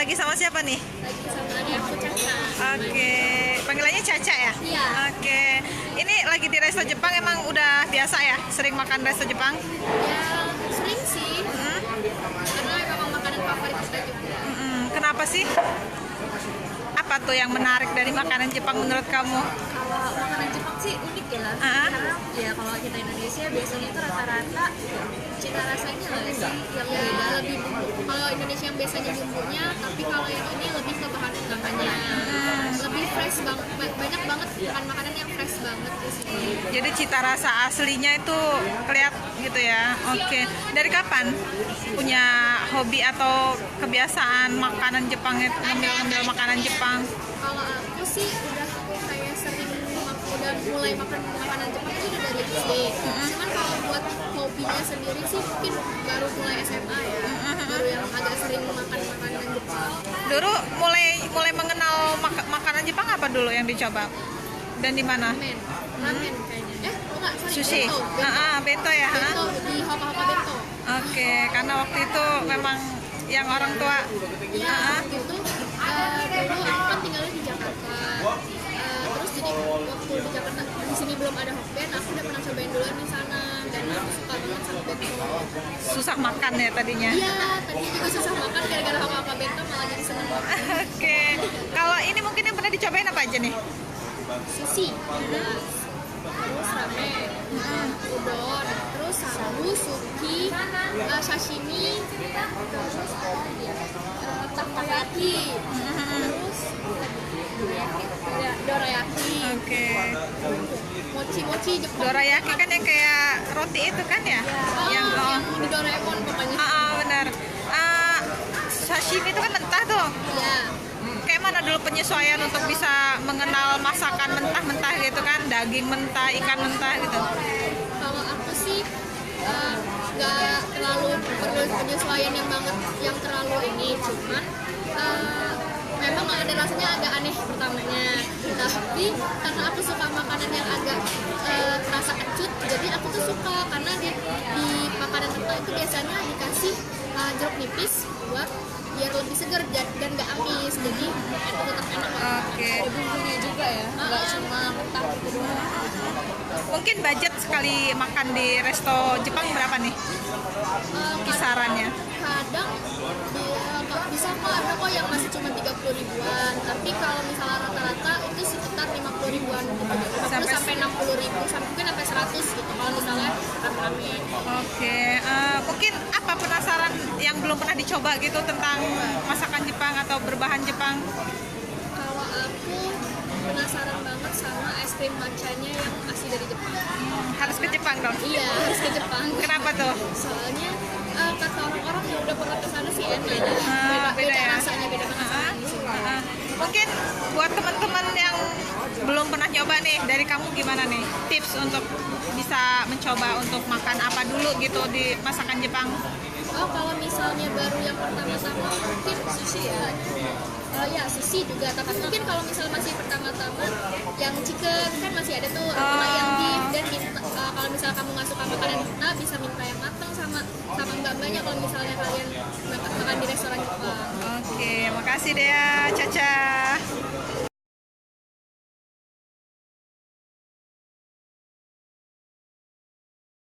Lagi sama siapa nih? Lagi sama adik aku Caca. Oke, panggilannya Caca ya? Iya. Oke, ini lagi di resto Jepang, emang udah biasa ya? Sering makan resto Jepang? Ya sering sih. Karena memang makanan favorit kita juga. Kenapa sih? Apa tuh yang menarik dari makanan Jepang menurut kamu? Kalau makanan Jepang sih unik ya lah. Karena ya kalau kita Indonesia biasanya itu rata-rata cita rasanya nggak sih yang beda lebih. Kalau Indonesia yang biasanya bumbunya, tapi kalau yang ini lebih ke bahan utamanya. Lebih fresh banget, banyak banget makanan yang fresh banget di sini. Jadi cita rasa aslinya itu kelihatan gitu ya. Oke, dari kapan punya hobi atau kebiasaan makanan Jepang itu, ngambil makanan Jepang? Kalau aku sih udah kayak sering udah mulai makan makanan Jepang itu udah dari SD. Cuman kalau buat hobinya sendiri sih mungkin baru mulai SMA ya. Baru yang agak sering makan makanan Jepang. Dulu mulai mengenal makanan Jepang apa dulu yang dicoba? Dan di mana? Ramen kayaknya. Enggak, sorry. Sushi. Bento. Bento ya. Bento di Hoka Bento. Oke, karena waktu itu memang yang orang tua. Iya, waktu itu dulu aku kan tinggalnya di Jakarta. Terus jadi waktu di Jakarta di sini belum ada Hokben, aku udah pernah cobain duluan di sana dan aku suka banget sama bento. Susah makan ya tadinya. Iya, tadinya juga susah makan gara-gara Hoka Bento malah jadi seneng banget. Oke, kalau ini mungkin yang pernah dicobain apa aja nih? Sushi, terus ramen, udon, terus sabu, suki, sashimi, terus takoyaki, terus dorayaki, Oke. mochi Jepang. Dorayaki kan yang kayak roti itu kan ya? yang di Doraemon pokoknya. Benar. Sashimi itu kan mentah tuh. Ya, Kayak mana dulu penyesuaian untuk bisa mengenal masakan mentah-mentah gitu kan? Daging mentah, ikan mentah gitu. kalau aku sih nggak terlalu perlu penyesuaian yang terlalu ini, cuman memang ada rasanya agak aneh pertamanya, tapi karena aku suka makanan yang agak terasa kecut, jadi aku tuh suka karena di makanan mentah itu biasanya dikasih jeruk nipis buat biar lebih segar dan nggak amis, jadi tetap enak. Oke. Ada bumbunya juga ya, nggak cuma mentah gitu doang. Mungkin budget sekali makan di resto Jepang berapa nih? Kisarannya? Kadang bisa kok ada kok yang masih cuma 30 ribuan, tapi kalau misalnya rata-rata itu sekitar 50 ribuan gitu. 50 sampai 60 ribu, mungkin sampai 100 gitu kalau misalnya rame-rame. Oke, mungkin apa penasaran yang belum pernah dicoba gitu tentang masakan Jepang atau berbahan Jepang? Kalau aku penasaran banget sama es krim matchanya yang asli dari Jepang. Harus ke Jepang dong? Iya, harus ke Jepang. Kenapa tuh? Soalnya kata orang-orang yang udah pernah kesana sih enak. Beda ya? Rasanya beda banget sama di sini. Mungkin buat teman-teman yang belum pernah nyoba nih, dari kamu gimana nih tips untuk bisa mencoba untuk makan apa dulu gitu di masakan Jepang? Kalau misalnya baru yang pertama-tama mungkin sushi ya. Ya sushi juga, tapi mungkin kalau misalnya masih pertama-tama yang chicken kan masih ada tuh, yang beef, dan kalau misalnya kamu nggak suka makanan kita bisa minta yang matang sama mbak-mbaknya kalau misalnya kalian makan di restoran Jepang. Oke, makasih Dea.